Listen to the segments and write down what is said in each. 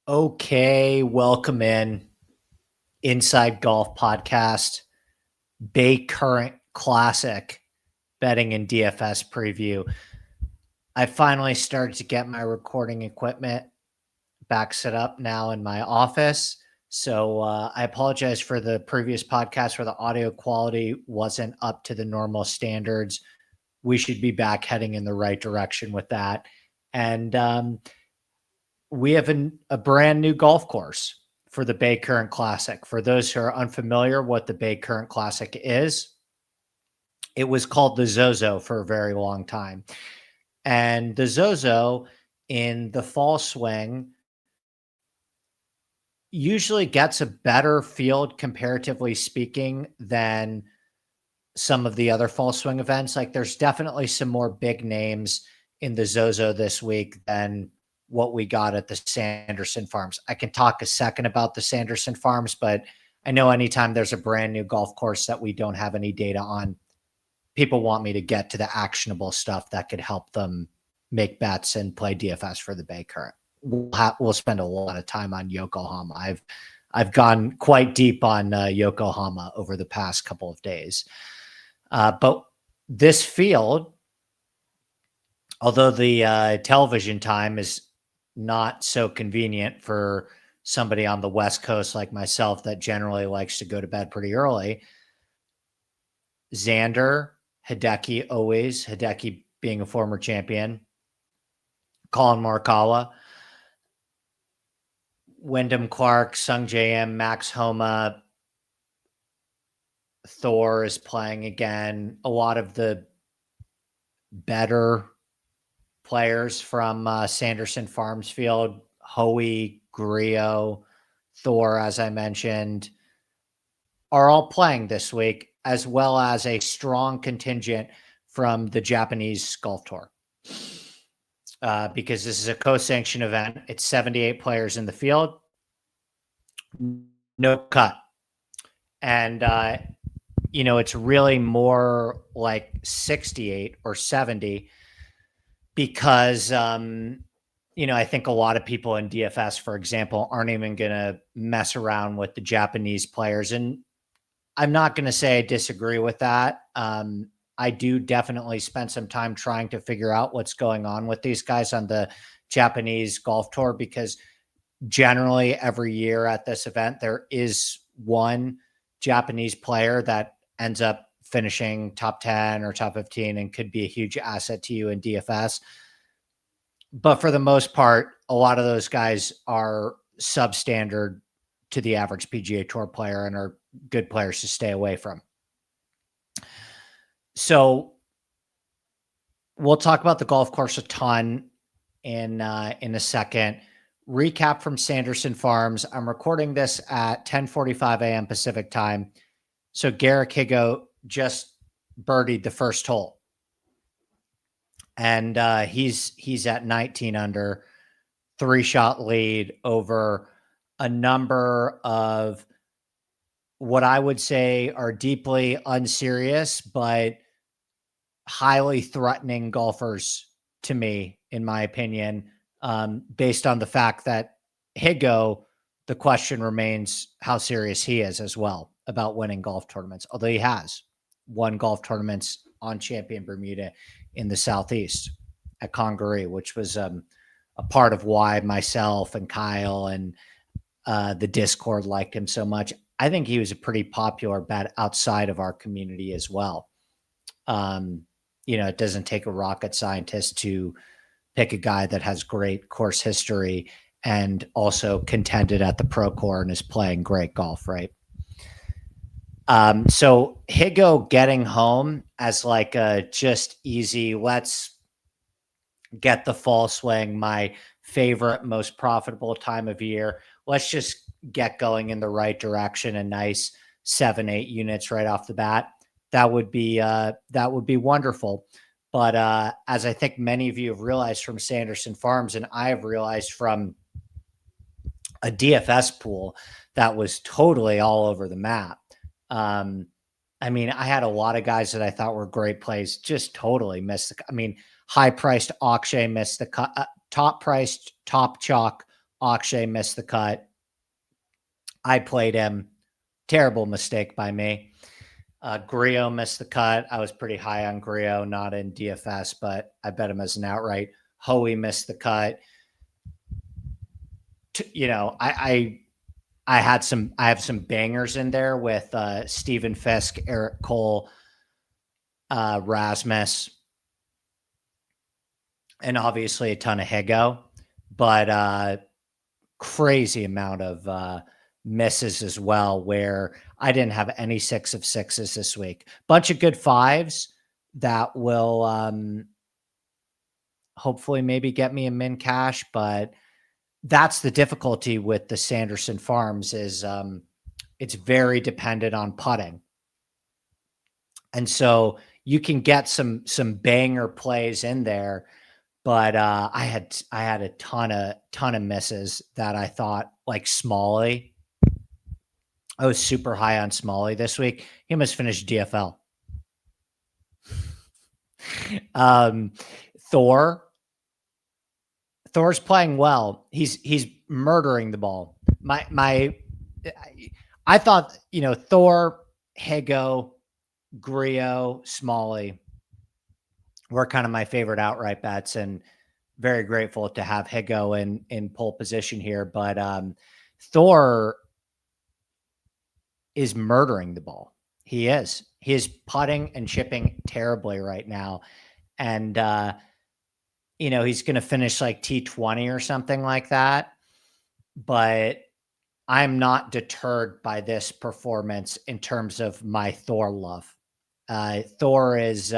Okay, welcome in Inside Golf Podcast, Baycurrent Classic betting and DFS preview. I finally started to get my recording equipment back set up now in my office. So I apologize for the previous podcast where the audio quality wasn't up to the normal standards. We should be back heading in the right direction with that. And we have a brand new golf course for the Baycurrent Classic. For those who are unfamiliar what the Baycurrent Classic is, it was called the Zozo for a very long time. And the Zozo in the fall swing usually gets a better field, comparatively speaking, than some of the other fall swing events. Like there's definitely some more big names in the Zozo this week than what we got at the Sanderson Farms. I can talk a second about the Sanderson Farms, but I know anytime there's a brand new golf course that we don't have any data on, people want me to get to the actionable stuff that could help them make bets and play DFS for the Baycurrent. We'll spend a lot of time on Yokohama. I've gone quite deep on Yokohama over the past couple of days. But this field, although the television time is not so convenient for somebody on the West Coast like myself that generally likes to go to bed pretty early, Xander, Hideki always, Hideki being a former champion, Collin Morikawa, Wyndham Clark, Sung J.M., Max Homa, Thor is playing again. A lot of the better players from Sanderson Farms Field, Hoey, Grillo, Thor, as I mentioned, are all playing this week, as well as a strong contingent from the Japanese Golf Tour. Because this is a co-sanctioned event. It's 78 players in the field, no cut. And, it's really more like 68 or 70 because, I think a lot of people in DFS, for example, aren't even going to mess around with the Japanese players. And I'm not going to say I disagree with that. I do definitely spend some time trying to figure out what's going on with these guys on the Japanese Golf Tour, because generally every year at this event, there is one Japanese player that ends up finishing top 10 or top 15 and could be a huge asset to you in DFS. But for the most part, a lot of those guys are substandard to the average PGA Tour player and are good players to stay away from. So we'll talk about the golf course a ton in a second. Recap from Sanderson Farms. I'm recording this at 10:45 a.m. Pacific time. So Garrick Higgo just birdied the first hole. And he's at 19 under, 3-shot lead over a number of what I would say are deeply unserious, but highly threatening golfers to me, in my opinion, based on the fact that Higgo, the question remains how serious he is as well about winning golf tournaments, although he has won golf tournaments on Champion Bermuda in the Southeast at Congaree, which was a part of why myself and Kyle and the Discord liked him so much. I think he was a pretty popular bet outside of our community as well. It doesn't take a rocket scientist to pick a guy that has great course history and also contended at the Pro Tour and is playing great golf, right? So Higgo getting home as like a just easy, let's get the fall swing, my favorite, most profitable time of year. Let's just get going in the right direction, a nice 7-8 units right off the bat. That would be wonderful. But as I think many of you have realized from Sanderson Farms, and I have realized from a DFS pool that was totally all over the map. I had a lot of guys that I thought were great plays, just totally missed high-priced Akshay missed the cut. Top-priced Top Chalk Akshay missed the cut. I played him. Terrible mistake by me. Griot missed the cut. I was pretty high on Griot, not in DFS, but I bet him as an outright. Hoey missed the cut. I have some bangers in there with Steven Fisk, Eric Cole, Rasmus, and obviously a ton of Higo, but crazy amount of misses as well, where I didn't have any 6 of 6s this week. Bunch of good 5s that will hopefully maybe get me a min cash, but that's the difficulty with the Sanderson Farms is it's very dependent on putting. And so you can get some banger plays in there, but I had a ton of misses that I thought, like Smalley. I was super high on Smalley this week. He must finish DFL. Thor's playing well. He's murdering the ball. I thought, Thor, Higo, Griot, Smalley were kind of my favorite outright bets, and very grateful to have Higo in pole position here. But Thor is murdering the ball. He is putting and chipping terribly right now. And, he's going to finish like T20 or something like that. But I'm not deterred by this performance in terms of my Thor love. Thor is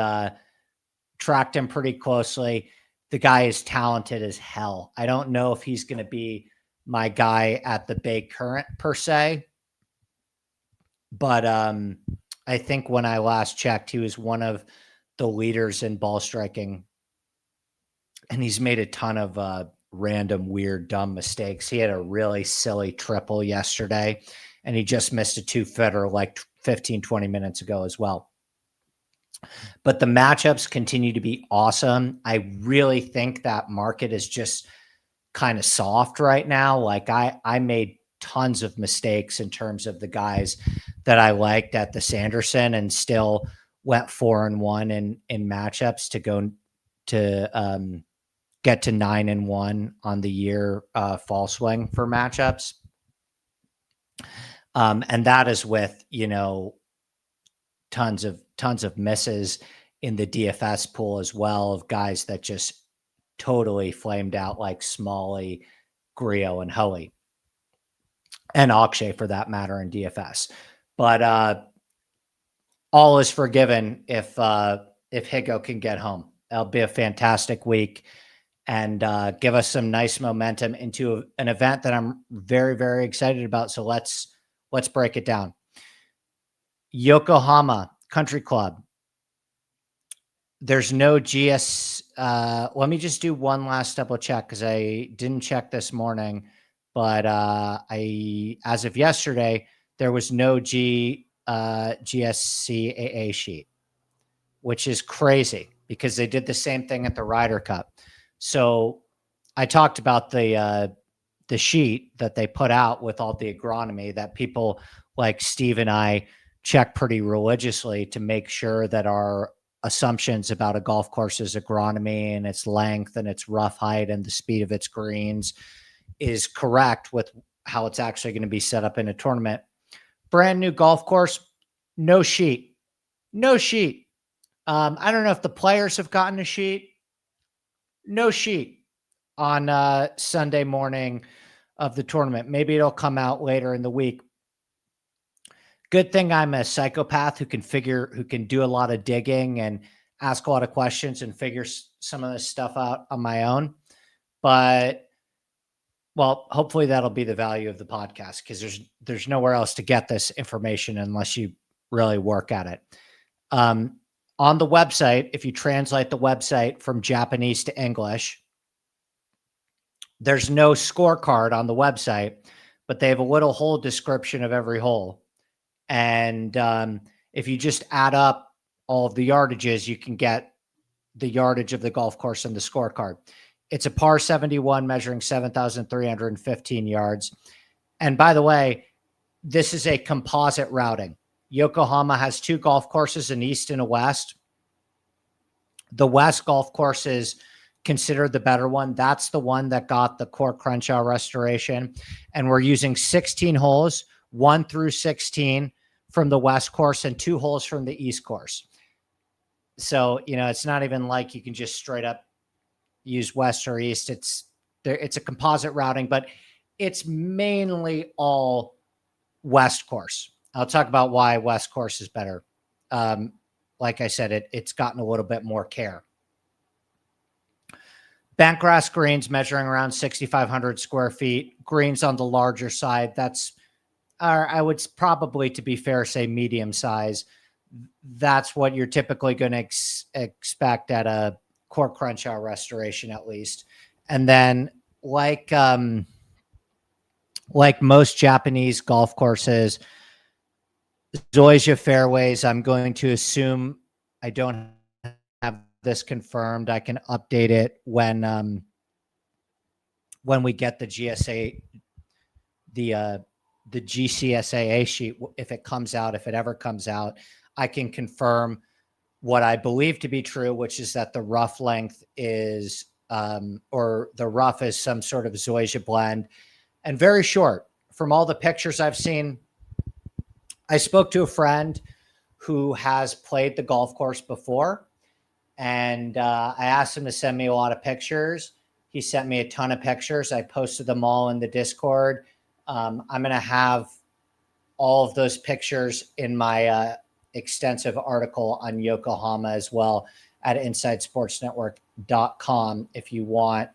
tracked him pretty closely. The guy is talented as hell. I don't know if he's going to be my guy at the Baycurrent per se, but I think when I last checked, he was one of the leaders in ball striking, and he's made a ton of random, weird, dumb mistakes. He had a really silly triple yesterday, and he just missed a 2-footer like 15, 20 minutes ago as well. But the matchups continue to be awesome. I really think that market is just kind of soft right now. Like I made tons of mistakes in terms of the guys that I liked at the Sanderson, and still went 4-1 in matchups to go to get to 9-1 on the year fall swing for matchups. And that is with, tons of misses in the DFS pool as well, of guys that just totally flamed out, like Smalley, Griot, and Hoey, and Akshay for that matter in DFS. But all is forgiven if Higo can get home. That'll be a fantastic week, and give us some nice momentum into an event that I'm very, very excited about. So let's break it down. Yokohama Country Club. There's no GS. Let me just do one last double check, because I didn't check this morning, but as of yesterday, there was no GSCAA sheet, which is crazy because they did the same thing at the Ryder Cup. So I talked about the sheet that they put out with all the agronomy that people like Steve and I check pretty religiously to make sure that our assumptions about a golf course's agronomy and its length and its rough height and the speed of its greens is correct with how it's actually going to be set up in a tournament. Brand new golf course, no sheet. I don't know if the players have gotten a sheet. No sheet on Sunday morning of the tournament. Maybe it'll come out later in the week. Good thing I'm a psychopath who can do a lot of digging and ask a lot of questions and figure some of this stuff out on my own. But, well, hopefully that'll be the value of the podcast, because there's nowhere else to get this information unless you really work at it. On the website, if you translate the website from Japanese to English, there's no scorecard on the website, but they have a little hole description of every hole. And if you just add up all of the yardages, you can get the yardage of the golf course and the scorecard. It's a par 71 measuring 7,315 yards. And by the way, this is a composite routing. Yokohama has 2 golf courses, an east and a west. The west golf course is considered the better one. That's the one that got the Core Crenshaw restoration. And we're using 16 holes, 1 through 16 from the west course and 2 holes from the east course. So, it's not even like you can just straight up use west or east. It's a composite routing, but it's mainly all west course. I'll talk about why west course is better. Like I said, it's gotten a little bit more care. Bentgrass greens measuring around 6,500 square feet. Greens on the larger side. I would probably, to be fair, say medium size. That's what you're typically going to expect at a Core Crenshaw restoration, at least. And then, like most Japanese golf courses, Zoysia fairways, I'm going to assume, I don't have this confirmed. I can update it when we get the GSA, the GCSAA sheet, if it comes out, if it ever comes out. I can confirm what I believe to be true, which is that the rough length is, or the rough is some sort of Zoysia blend, and very short. From all the pictures I've seen, I spoke to a friend who has played the golf course before, and I asked him to send me a lot of pictures. He sent me a ton of pictures. I posted them all in the Discord. I'm going to have all of those pictures in my extensive article on Yokohama as well at InsideSportsNetwork.com if you want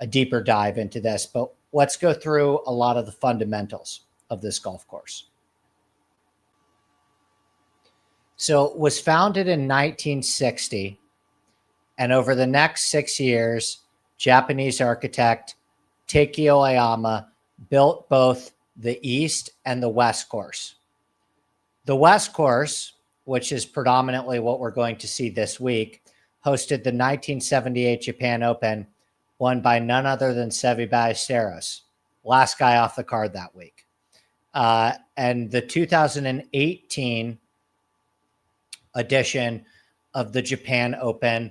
a deeper dive into this. But let's go through a lot of the fundamentals of this golf course. So it was founded in 1960, and over the next 6 years, Japanese architect Takeo Oyama built both the east and the west course. The west course, which is predominantly what we're going to see this week, hosted the 1978 Japan Open, won by none other than Seve Ballesteros, last guy off the card that week. And the 2018 edition of the Japan Open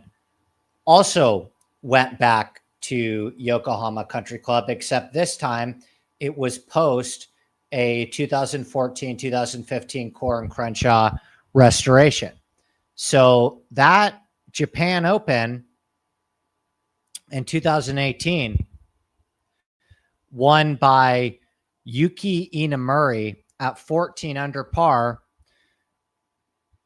also went back to Yokohama Country Club, except this time it was post a 2014-2015 Core and Crenshaw restoration. So that Japan Open in 2018 won by Yuki Inamori at 14 under par,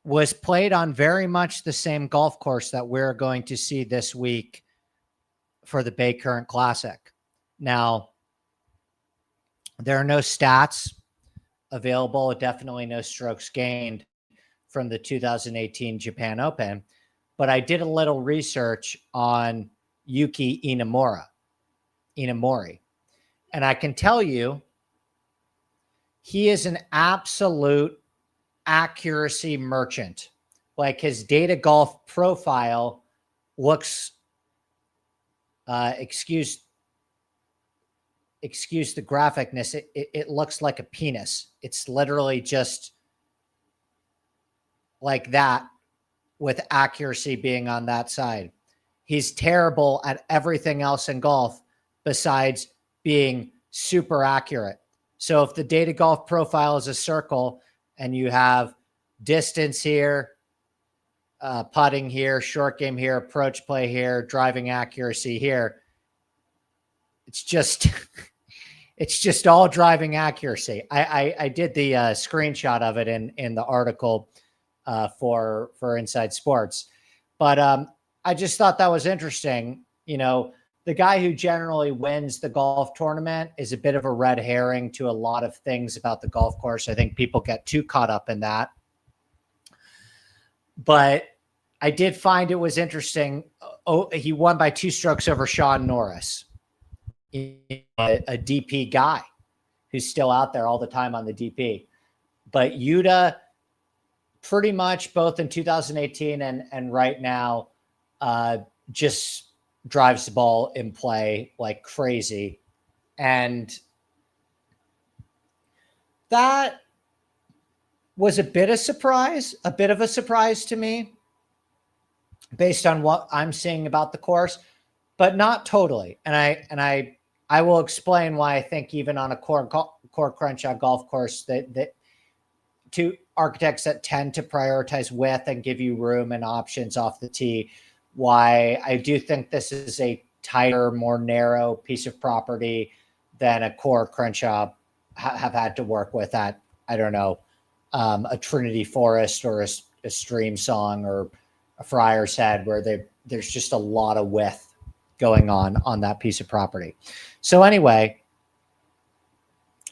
was played on very much the same golf course that we're going to see this week for the Baycurrent Classic. Now, there are no stats available, definitely no strokes gained from the 2018 Japan Open, but I did a little research on Yuki Inamori, and I can tell you he is an absolute accuracy merchant. Like, his data golf profile looks, excuse the graphicness, it looks like a penis. It's literally just like that, with accuracy being on that side. He's terrible at everything else in golf besides being super accurate. So if the data golf profile is a circle and you have distance here, putting here, short game here, approach play here, driving accuracy here, it's just it's just all driving accuracy. I did the screenshot of it in the article for Inside Sports, but I just thought that was interesting. The guy who generally wins the golf tournament is a bit of a red herring to a lot of things about the golf course. I think people get too caught up in that. But I did find it was interesting. Oh, he won by 2 strokes over Sean Norris, a DP guy who's still out there all the time on the DP. But Yuta, pretty much both in 2018 and right now, just drives the ball in play like crazy. And that was a bit of a surprise to me based on what I'm seeing about the course, but not totally. And I will explain why I think even on a core Crenshaw golf course that to architects that tend to prioritize width and give you room and options off the tee, why I do think this is a tighter, more narrow piece of property than a core Crenshaw have had to work with at, I don't know, a Trinity Forest or a Stream Song or a Friar's Head, where there's just a lot of width going on that piece of property. So anyway,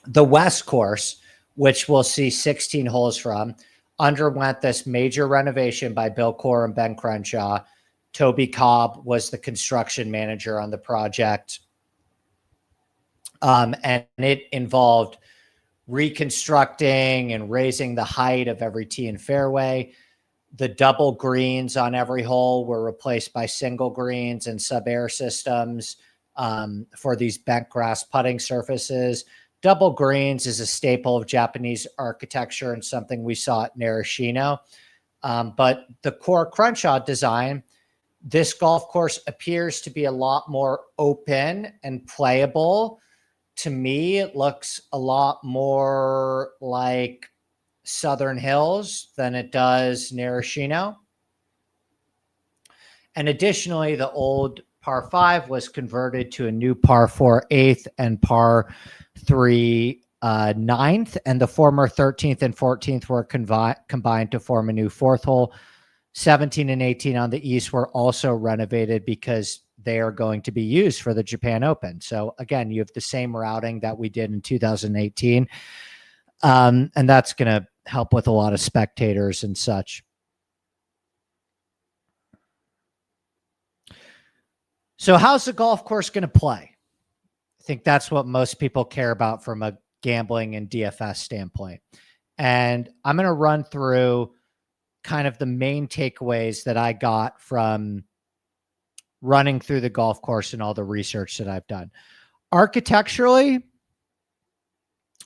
the West course, which we'll see 16 holes from, underwent this major renovation by Bill Corr and Ben Crenshaw. Toby Cobb was the construction manager on the project. And it involved reconstructing and raising the height of every tee and fairway. The double greens on every hole were replaced by single greens and sub-air systems for these bent grass putting surfaces. Double greens is a staple of Japanese architecture and something we saw at Narashino. But the core Crenshaw design, this golf course appears to be a lot more open and playable. To me, it looks a lot more like Southern Hills than it does Narashino. And additionally, the old par 5 was converted to a new par 4 8th and par 3 9th, and the former 13th and 14th were combined to form a new 4th hole. 17 and 18 on the east were also renovated because they are going to be used for the Japan Open. So again, you have the same routing that we did in 2018. And that's going to help with a lot of spectators and such. So how's the golf course going to play? I think that's what most people care about from a gambling and DFS standpoint. And I'm going to run through kind of the main takeaways that I got from running through the golf course and all the research that I've done. Architecturally,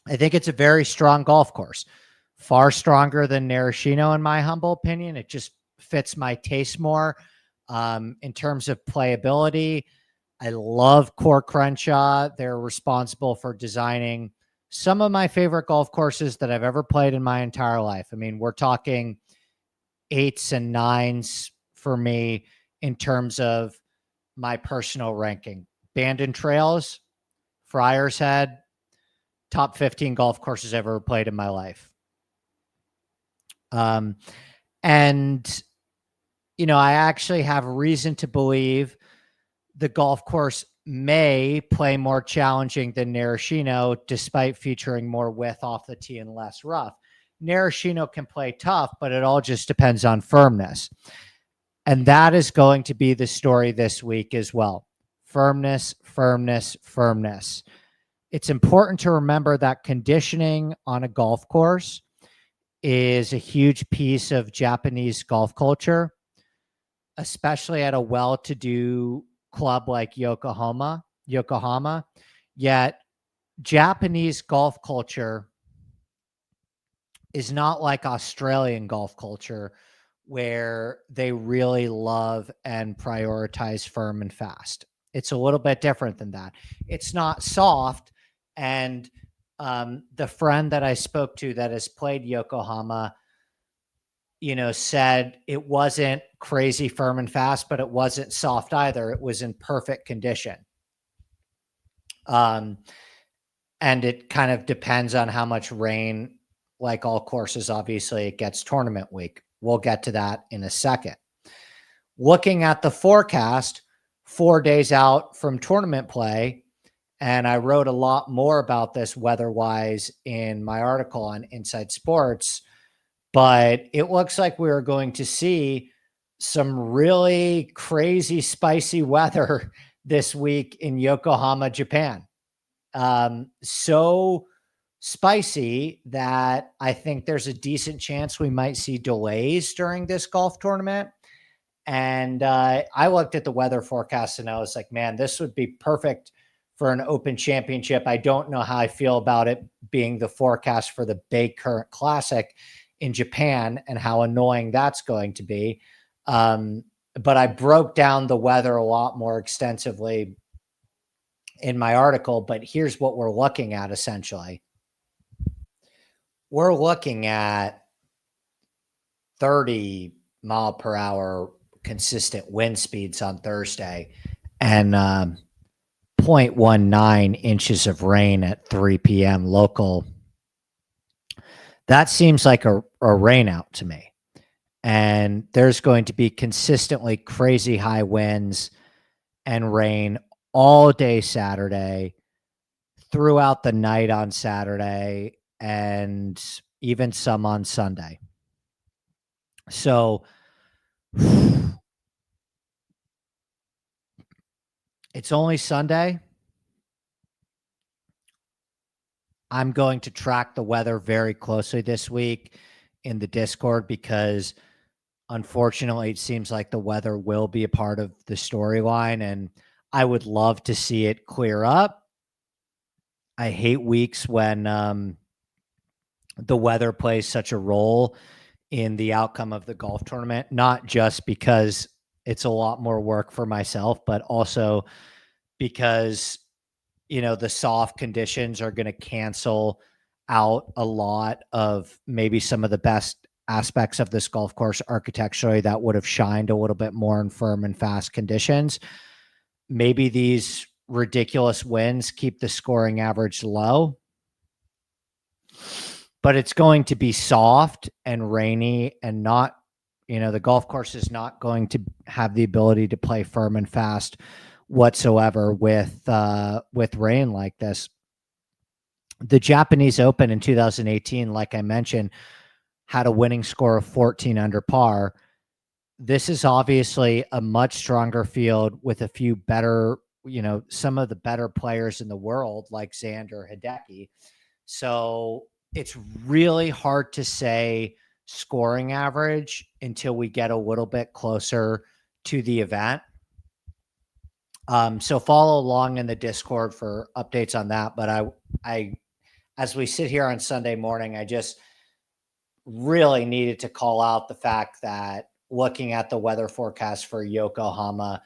I think it's a very strong golf course, far stronger than Narashino in my humble opinion. It just fits my taste more. In terms of playability, I love Core Crenshaw. They're responsible for designing some of my favorite golf courses that I've ever played in my entire life. I mean, we're talking 8s and 9s for me in terms of my personal ranking. Bandon Trails, Friar's Head, top 15 golf courses I've ever played in my life. And, you know, I actually have reason to believe the golf course may play more challenging than Narashino, despite featuring more width off the tee and less rough. Narashino can play tough, but it all just depends on firmness. And that is going to be the story this week as well. Firmness, firmness, firmness. It's important to remember that conditioning on a golf course is a huge piece of Japanese golf culture, especially at a well-to-do club like Yokohama. Yet Japanese golf culture is not like Australian golf culture, where they really love and prioritize firm and fast. It's a little bit different than that. It's not soft. And the friend that I spoke to that has played Yokohama, you know, said it wasn't crazy firm and fast, but it wasn't soft either. It was in perfect condition. And it kind of depends on how much rain, like all courses, obviously it gets tournament week. We'll get to that in a second. Looking at the forecast 4 days out from tournament play, and I wrote a lot more about this weather-wise in my article on Inside Sports, but it looks like we're going to see some really crazy, spicy weather this week in Yokohama, Japan. So spicy that I think there's a decent chance we might see delays during this golf tournament. And I looked at the weather forecast and I was like, man, this would be perfect for an Open Championship. I don't know how I feel about it being the forecast for the Baycurrent Classic in Japan and how annoying that's going to be. But I broke down the weather a lot more extensively in my article. But here's what we're looking at essentially. We're looking at 30-mile-per-hour consistent wind speeds on Thursday and 0.19 inches of rain at 3 p.m. local. That seems like a rain out to me. And there's going to be consistently crazy high winds and rain all day Saturday, throughout the night on Saturday, and even some on Sunday. So it's only Sunday. I'm going to track the weather very closely this week in the Discord because unfortunately it seems like the weather will be a part of the storyline and I would love to see it clear up. I hate weeks when the weather plays such a role in the outcome of the golf tournament, not just because it's a lot more work for myself, but also because, you know, the soft conditions are going to cancel out a lot of maybe some of the best aspects of this golf course architecturally that would have shined a little bit more in firm and fast conditions. Maybe these ridiculous winds keep the scoring average low, but it's going to be soft and rainy and not, you know, the golf course is not going to have the ability to play firm and fast whatsoever with rain like this. The Japanese Open in 2018, like I mentioned, had a winning score of 14 under par. This is obviously a much stronger field with a few better, you know, some of the better players in the world like Xander, Hideki. So it's really hard to say scoring average until we get a little bit closer to the event. So follow along in the Discord for updates on that. But I, as we sit here on Sunday morning, I just really needed to call out the fact that looking at the weather forecast for Yokohama,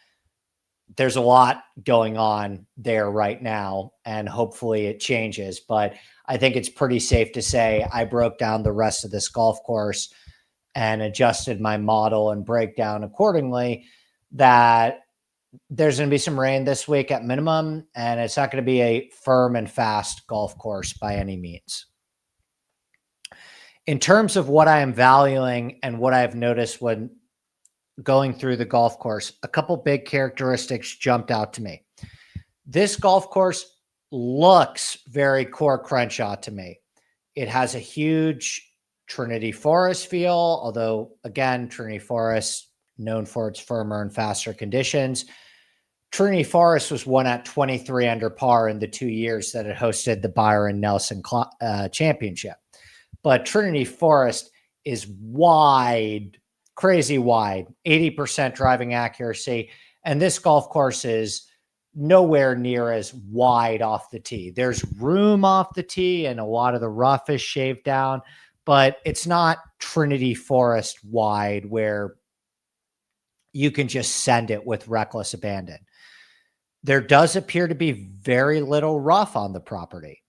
there's a lot going on there right now, and hopefully it changes. But I think it's pretty safe to say I broke down the rest of this golf course and adjusted my model and breakdown accordingly, that there's going to be some rain this week at minimum, and it's not going to be a firm and fast golf course by any means. In terms of what I am valuing and what I've noticed when going through the golf course, a couple big characteristics jumped out to me. This golf course looks very Core Crenshaw to me. It has a huge Trinity Forest feel, although again, Trinity Forest known for its firmer and faster conditions. Trinity Forest was won at 23 under par in the 2 years that it hosted the Byron Nelson Championship. But Trinity Forest is wide, crazy wide, 80% driving accuracy. And this golf course is nowhere near as wide off the tee. There's room off the tee and a lot of the rough is shaved down, but it's not Trinity Forest wide where you can just send it with reckless abandon. There does appear to be very little rough on the property.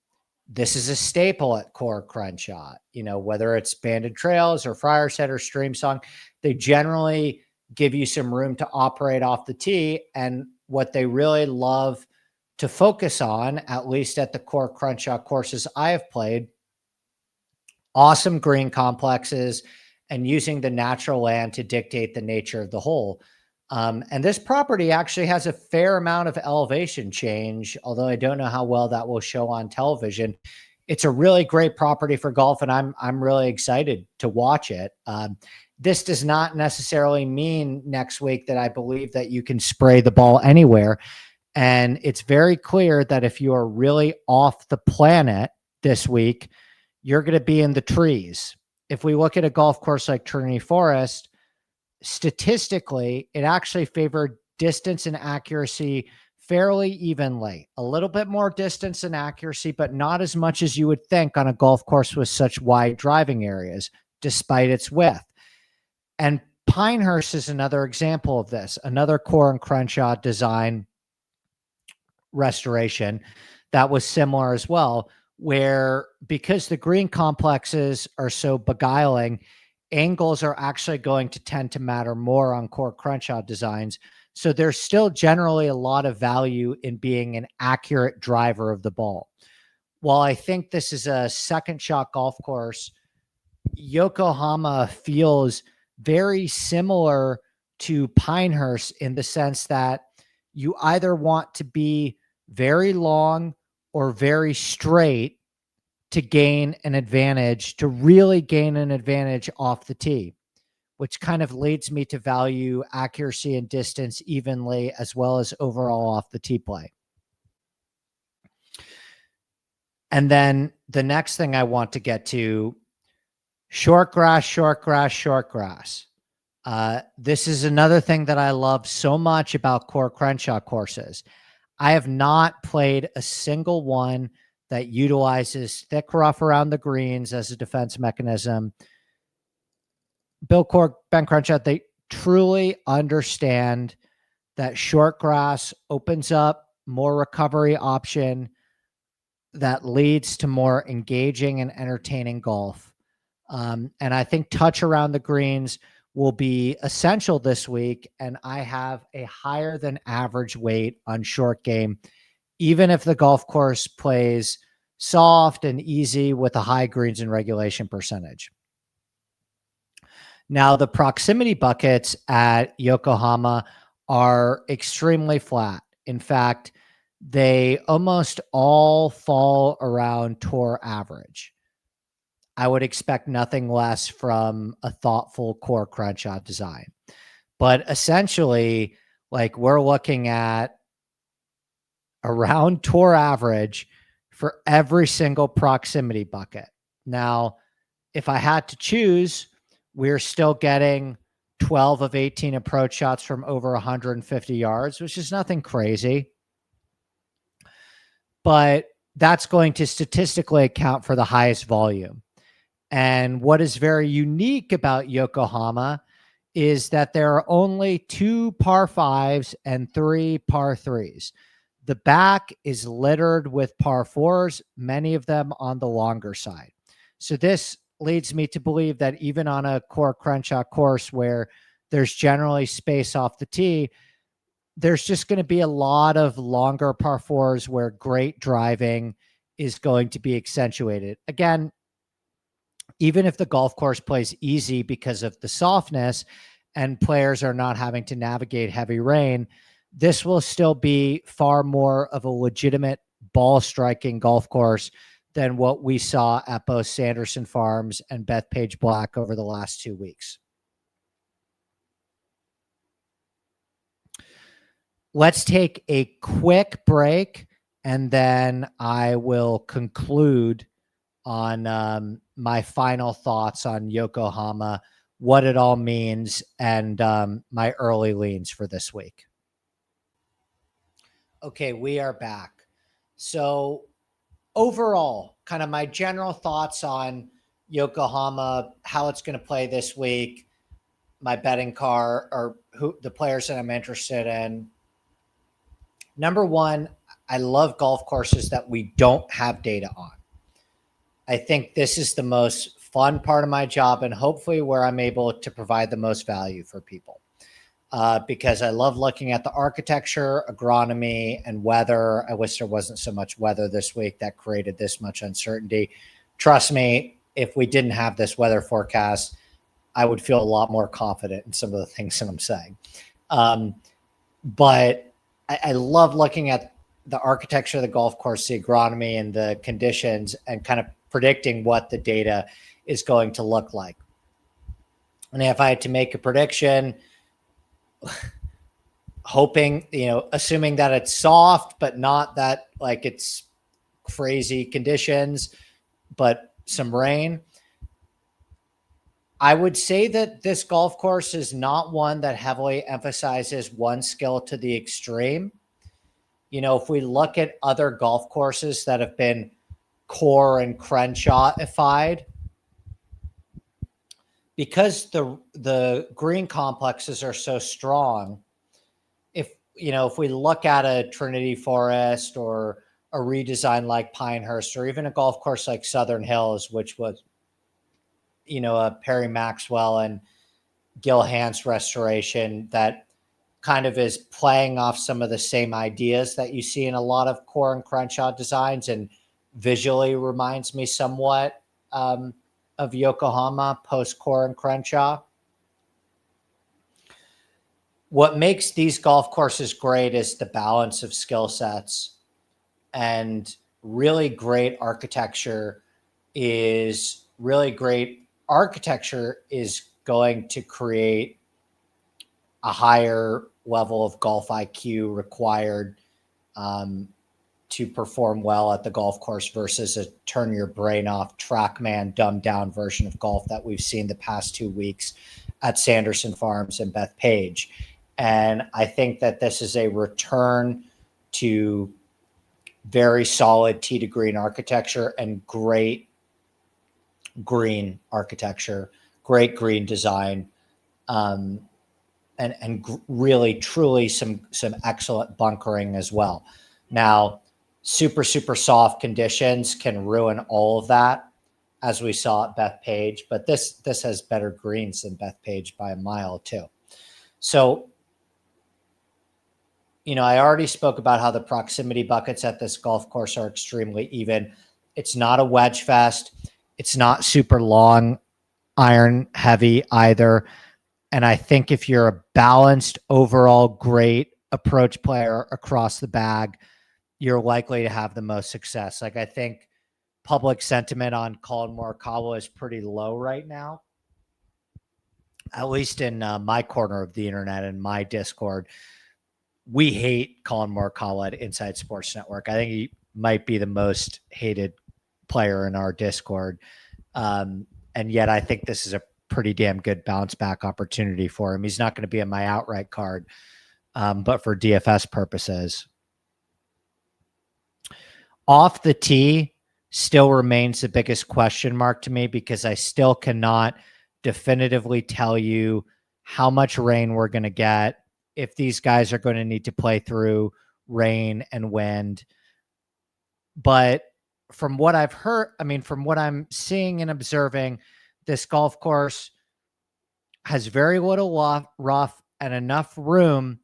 This is a staple at Core Crenshaw, you know, whether it's Banded Trails or Friar's Head or Streamsong, they generally give you some room to operate off the tee. And what they really love to focus on, at least at the Core Crenshaw courses I have played, awesome green complexes and using the natural land to dictate the nature of the hole. And this property actually has a fair amount of elevation change, although I don't know how well that will show on television. It's a really great property for golf, and I'm really excited to watch it. This does not necessarily mean next week that I believe that you can spray the ball anywhere. And it's very clear that if you are really off the planet this week, you're going to be in the trees. If we look at a golf course like Trinity Forest, statistically, it actually favored distance and accuracy fairly evenly. A little bit more distance and accuracy, but not as much as you would think on a golf course with such wide driving areas, despite its width. And Pinehurst is another example of this, another Core and Crenshaw design restoration that was similar as well, where because the green complexes are so beguiling, angles are actually going to tend to matter more on Core Crenshaw designs. So there's still generally a lot of value in being an accurate driver of the ball. While I think this is a second shot golf course, Yokohama feels very similar to Pinehurst in the sense that you either want to be very long or very straight to gain an advantage, to really gain an advantage off the tee, which kind of leads me to value accuracy and distance evenly, as well as overall off the tee play. And then the next thing I want to get to, short grass, short grass, short grass. This is another thing that I love so much about Core Crenshaw courses. I have not played a single one that utilizes thick rough around the greens as a defense mechanism. Bill Cork, Ben Crenshaw, they truly understand that short grass opens up more recovery option that leads to more engaging and entertaining golf. And I think touch around the greens will be essential this week. And I have a higher than average weight on short game, even if the golf course plays soft and easy with a high greens and regulation percentage. Now, the proximity buckets at Yokohama are extremely flat. In fact, they almost all fall around tour average. I would expect nothing less from a thoughtful Core Crenshaw design. But essentially, like, we're looking at around tour average for every single proximity bucket. Now, if I had to choose, we're still getting 12 of 18 approach shots from over 150 yards, which is nothing crazy. But that's going to statistically account for the highest volume. And what is very unique about Yokohama is that there are only 2 par 5s and 3 par 3s. The back is littered with par 4s, many of them on the longer side. So this leads me to believe that even on a Core Crenshaw course where there's generally space off the tee, there's just going to be a lot of longer par 4s where great driving is going to be accentuated. Again, even if the golf course plays easy because of the softness and players are not having to navigate heavy rain, this will still be far more of a legitimate ball striking golf course than what we saw at both Sanderson Farms and Bethpage Black over the last 2 weeks. Let's take a quick break, and then I will conclude on my final thoughts on Yokohama, what it all means, and my early leans for this week. Okay, we are back. So overall, kind of my general thoughts on Yokohama, how it's going to play this week, my betting car, or who the players that I'm interested in. Number one, I love golf courses that we don't have data on. I think this is the most fun part of my job and hopefully where I'm able to provide the most value for people. Because I love looking at the architecture, agronomy, and weather. I wish there wasn't so much weather this week that created this much uncertainty. Trust me, if we didn't have this weather forecast, I would feel a lot more confident in some of the things that I'm saying. But I love looking at the architecture of the golf course, the agronomy, and the conditions, and kind of predicting what the data is going to look like. And if I had to make a prediction, hoping, assuming that it's soft, but not that like it's crazy conditions, but some rain, I would say that this golf course is not one that heavily emphasizes one skill to the extreme. You know, if we look at other golf courses that have been core and Crenshawfied, because the green complexes are so strong, if we look at a Trinity Forest or a redesign like Pinehurst, or even a golf course like Southern Hills, which was, a Perry Maxwell and Gil Hanse restoration that kind of is playing off some of the same ideas that you see in a lot of Core and Crenshaw designs, and visually reminds me somewhat of Yokohama post Core and Crenshaw. What makes these golf courses great is the balance of skill sets, and really great architecture is going to create a higher level of golf IQ required to perform well at the golf course versus a turn your brain off TrackMan dumbed down version of golf that we've seen the past 2 weeks at Sanderson Farms and Bethpage. And I think that this is a return to very solid tee to green architecture and great green architecture, great green design, and really truly some excellent bunkering as well. Now, super soft conditions can ruin all of that, as we saw at Bethpage, but this has better greens than Bethpage by a mile too. So, I already spoke about how the proximity buckets at this golf course are extremely even. It's not a wedge fest. It's not super long iron heavy either. And I think if you're a balanced, overall great approach player across the bag, you're likely to have the most success. Like, I think public sentiment on Collin Morikawa is pretty low right now, at least in my corner of the internet and my Discord. We hate Collin Morikawa at Inside Sports Network. I think he might be the most hated player in our Discord. And yet I think this is a pretty damn good bounce back opportunity for him. He's not going to be in my outright card, but for DFS purposes. Off the tee still remains the biggest question mark to me, because I still cannot definitively tell you how much rain we're going to get, if these guys are going to need to play through rain and wind. But from what I've heard, from what I'm seeing and observing, this golf course has very little rough and enough room,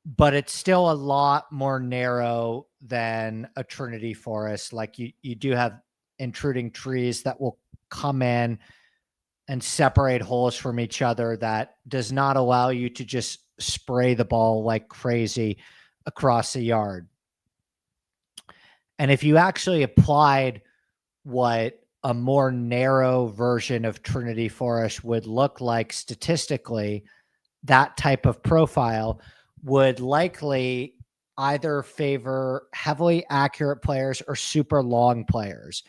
but it's still a lot more narrow than a Trinity Forest. Like, you do have intruding trees that will come in and separate holes from each other. That does not allow you to just spray the ball like crazy across the yard. And if you actually applied what a more narrow version of Trinity Forest would look like statistically, that type of profile would likely either favor heavily accurate players or super long players.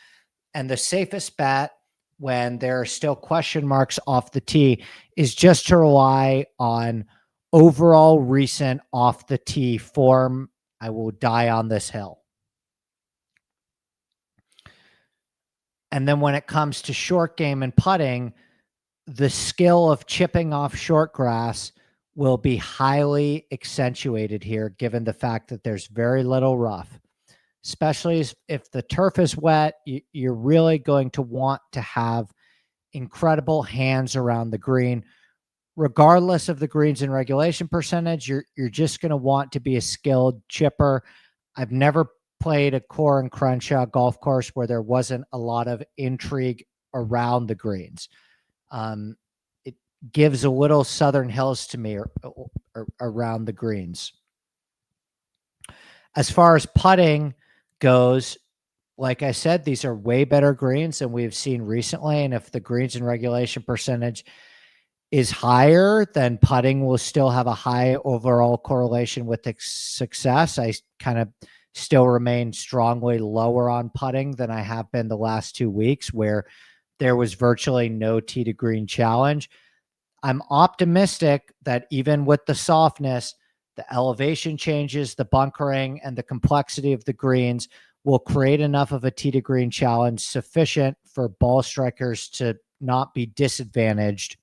And the safest bet, when there are still question marks off the tee, is just to rely on overall recent off the tee form. I will die on this hill. And then when it comes to short game and putting, the skill of chipping off short grass will be highly accentuated here, given the fact that there's very little rough. Especially if the turf is wet, you're really going to want to have incredible hands around the green. Regardless of the greens in regulation percentage, you're just going to want to be a skilled chipper. I've never played a Core and Crenshaw golf course where there wasn't a lot of intrigue around the greens. It gives a little Southern Hills to me or around the greens. As far as putting goes, like I said, these are way better greens than we've seen recently. And if the greens in regulation percentage is higher, then putting will still have a high overall correlation with success. I kind of still remain strongly lower on putting than I have been the last 2 weeks, where there was virtually no tee to green challenge. I'm optimistic that even with the softness, the elevation changes, the bunkering, and the complexity of the greens will create enough of a tee to green challenge sufficient for ball strikers to not be disadvantaged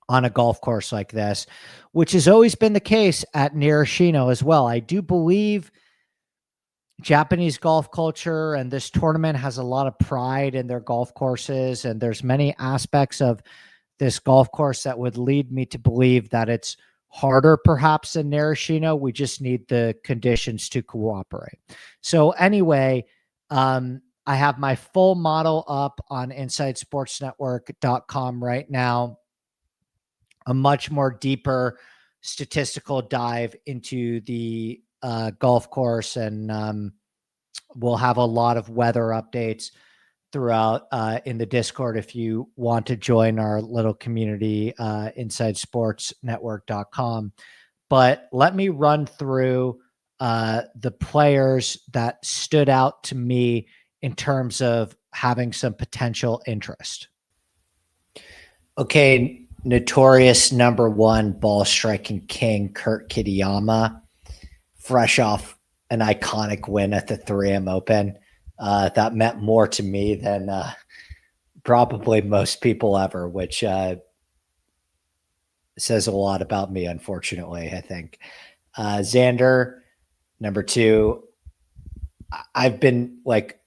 on a golf course like this, which has always been the case at Narashino as well. I do believe Japanese golf culture and this tournament has a lot of pride in their golf courses, and there's many aspects of this golf course that would lead me to believe that it's harder perhaps than Narashino. We just need the conditions to cooperate. So anyway, I have my full model up on InsideSportsNetwork.com right now. A much more deeper statistical dive into the golf course, and we'll have a lot of weather updates throughout in the Discord if you want to join our little community, InsideSportsNetwork.com. But let me run through the players that stood out to me in terms of having some potential interest. Okay, notorious number one ball striking king Kurt Kitayama, fresh off an iconic win at the 3M Open. That meant more to me than probably most people ever, which says a lot about me, unfortunately, I think. Xander, number two. I've been like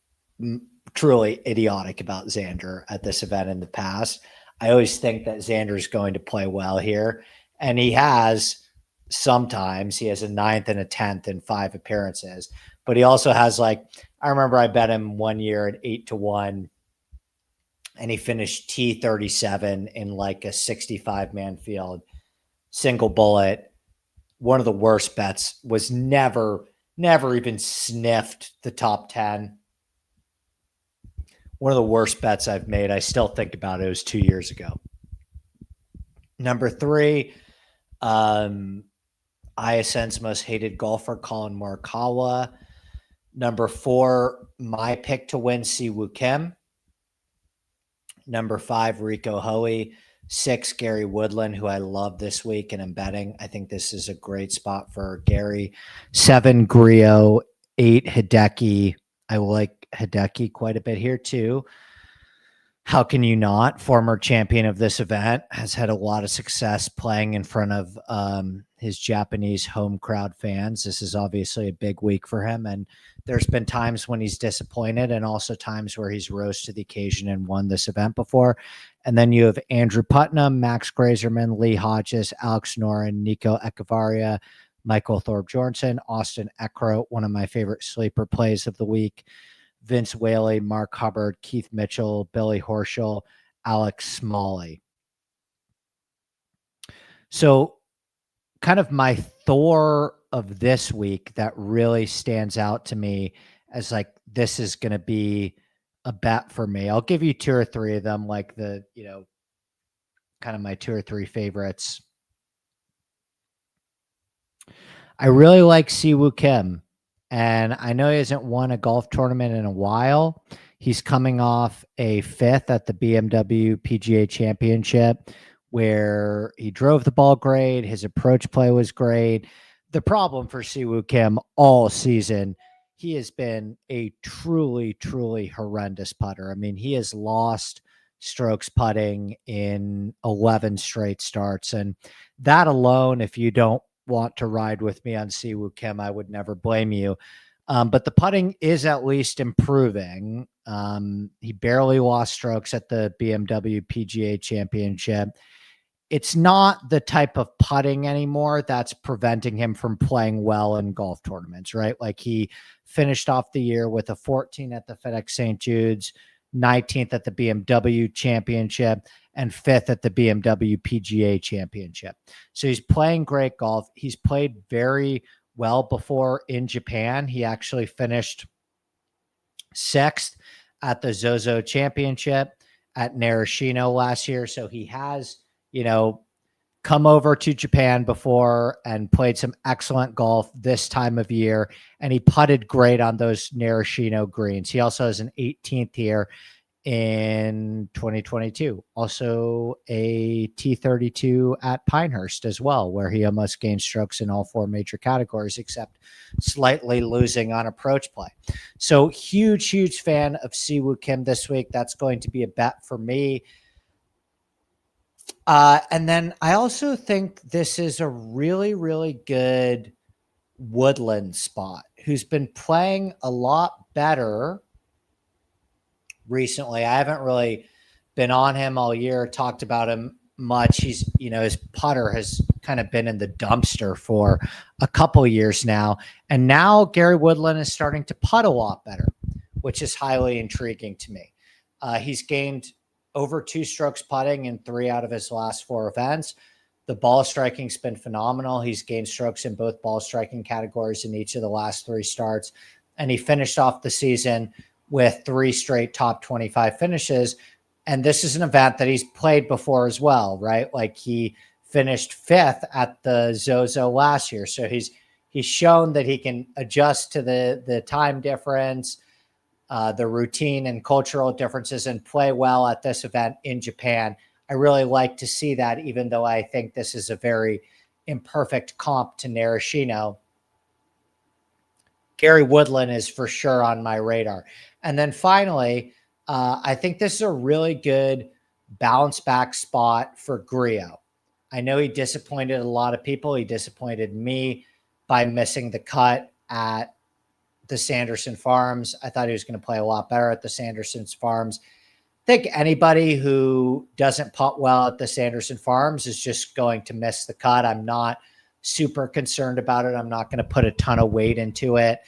truly idiotic about Xander at this event in the past. I always think that Xander is going to play well here, and he has sometimes. He has a 9th and a 10th in 5 appearances, but he also has I remember I bet him one year at 8-1, and he finished T37 in a 65-man field, single bullet. One of the worst bets, was never even sniffed the top 10. One of the worst bets I've made. I still think about it. It was 2 years ago. Number 3, ISN's most hated golfer, Collin Morikawa. Number 4, my pick to win, Siwoo Kim. Number 5, Rico Hoey. 6, Gary Woodland, who I love this week and I'm betting. I think this is a great spot for Gary. 7, Griot. 8, Hideki. I like Hideki quite a bit here too. How can you not? Former champion of this event, has had a lot of success playing in front of his Japanese home crowd fans. This is obviously a big week for him, and there's been times when he's disappointed and also times where he's rose to the occasion and won this event before. And then you have Andrew Putnam, Max Grazerman, Lee Hodges, Alex Noren, Nico Echevarria, Michael Thorpe-Jorgensen, Austin Eckroat, one of my favorite sleeper plays of the week, Vince Whaley, Mark Hubbard, Keith Mitchell, Billy Horschel, Alex Smalley. So kind of my Thor of this week that really stands out to me as this is going to be a bet for me. I'll give you 2 or 3 of them, kind of my 2 or 3 favorites. I really like Siwoo Kim, and I know he hasn't won a golf tournament in a while. He's coming off a 5th at the BMW PGA Championship, where he drove the ball great. His approach play was great. The problem for Siwoo Kim all season, he has been a truly, truly horrendous putter. I mean, he has lost strokes putting in 11 straight starts. And that alone, if you don't want to ride with me on Siwoo Kim, I would never blame you. But the putting is at least improving. He barely lost strokes at the BMW PGA Championship. It's not the type of putting anymore that's preventing him from playing well in golf tournaments, right? He finished off the year with a 14 at the FedEx St. Jude's, 19th at the BMW Championship, and 5th at the BMW PGA Championship. So he's playing great golf. He's played very well before in Japan. He actually finished 6th at the Zozo Championship at Narashino last year. So he has, come over to Japan before and played some excellent golf this time of year. And he putted great on those Narashino greens. He also has an 18th here in 2022. Also a T32 at Pinehurst as well, where he almost gained strokes in all 4 major categories, except slightly losing on approach play. So huge fan of Siwoo Kim this week. That's going to be a bet for me. And then I also think this is a really good Woodland spot, who's been playing a lot better recently. I haven't really been on him all year, talked about him much. He's, his putter has kind of been in the dumpster for a couple years now. And now Gary Woodland is starting to putt a lot better, which is highly intriguing to me. He's gained over 2 strokes putting in 3 out of his last 4 events. The ball striking's been phenomenal. He's gained strokes in both ball striking categories in each of the last 3 starts. And he finished off the season with 3 straight top 25 finishes. And this is an event that he's played before as well, right? Like he finished 5th at the Zozo last year. So he's shown that he can adjust to the time difference, the routine and cultural differences, and play well at this event in Japan. I really like to see that, even though I think this is a very imperfect comp to Narashino. Gary Woodland is for sure on my radar. And then finally, I think this is a really good bounce back spot for Griot. I know he disappointed a lot of people. He disappointed me by missing the cut at the Sanderson Farms. I thought he was going to play a lot better at the Sanderson Farms. I think anybody who doesn't putt well at the Sanderson Farms is just going to miss the cut. I'm not super concerned about it. I'm not going to put a ton of weight into it.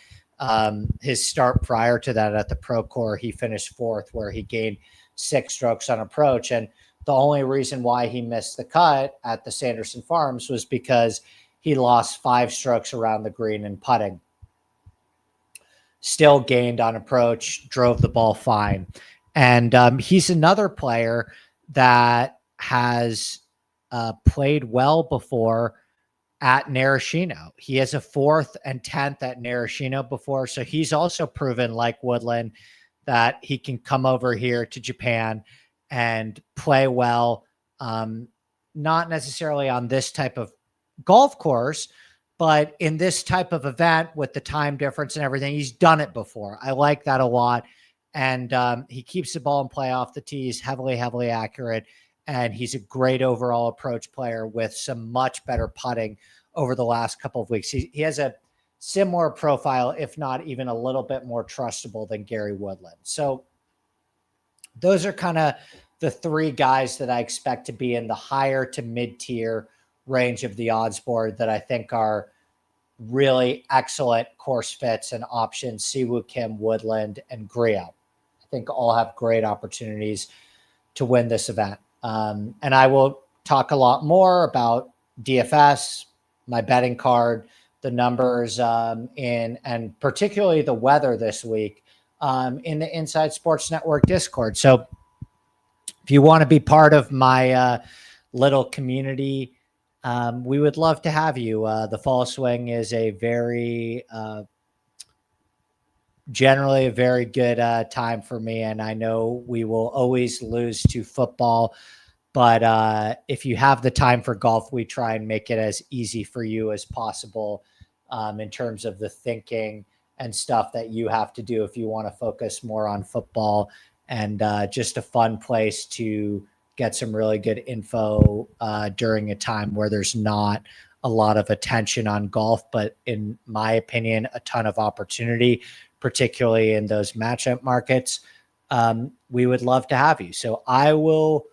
His start prior to that at the Pro Tour, he finished 4th, where he gained 6 strokes on approach. And the only reason why he missed the cut at the Sanderson Farms was because he lost 5 strokes around the green in putting. Still gained on approach, drove the ball fine. And he's another player that has played well before at Narashino. He has a 4th and 10th at Narashino before. So he's also proven, like Woodland, that he can come over here to Japan and play well. Not necessarily on this type of golf course, but in this type of event with the time difference and everything, he's done it before. I like that a lot. And he keeps the ball in play off the tee. He's heavily accurate. And he's a great overall approach player with some much better putting over the last couple of weeks. He has a similar profile, if not even a little bit more trustable than Gary Woodland. So those are kind of the 3 guys that I expect to be in the higher to mid-tier range of the odds board that I think are really excellent course fits and options. Siwoo Kim, Woodland, and Griot, I think all have great opportunities to win this event. And I will talk a lot more about DFS, my betting card, the numbers, and particularly the weather this week in the Inside Sports Network Discord. So if you want to be part of my little community, we would love to have you. The fall swing is a very, generally a very good time for me. And I know we will always lose to football, but if you have the time for golf, we try and make it as easy for you as possible in terms of the thinking and stuff that you have to do if you want to focus more on football, and just a fun place to get some really good info during a time where there's not a lot of attention on golf, but in my opinion, a ton of opportunity, particularly in those matchup markets. We would love to have you. So I will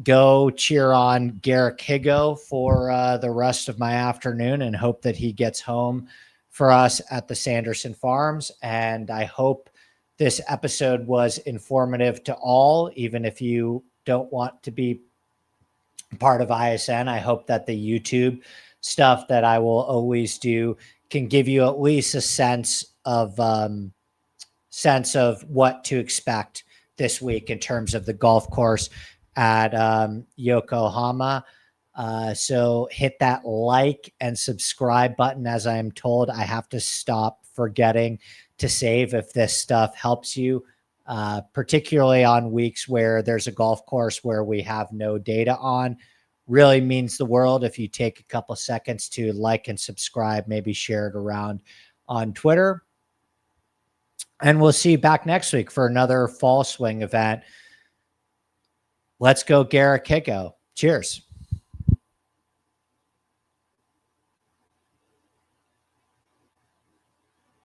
go cheer on Garrick Higo for the rest of my afternoon and hope that he gets home for us at the Sanderson Farms. And I hope this episode was informative to all, even if you don't want to be part of ISN. I hope that the YouTube stuff that I will always do can give you at least a sense of what to expect this week in terms of the golf course at Yokohama. So hit that like and subscribe button. As I'm told, I have to stop forgetting to save if this stuff helps you. particularly on weeks where there's a golf course where we have no data on. Really means the world if you take a couple seconds to like and subscribe, maybe share it around on Twitter. And we'll see you back next week for another fall swing event. Let's go, Garrett Kiko. Cheers.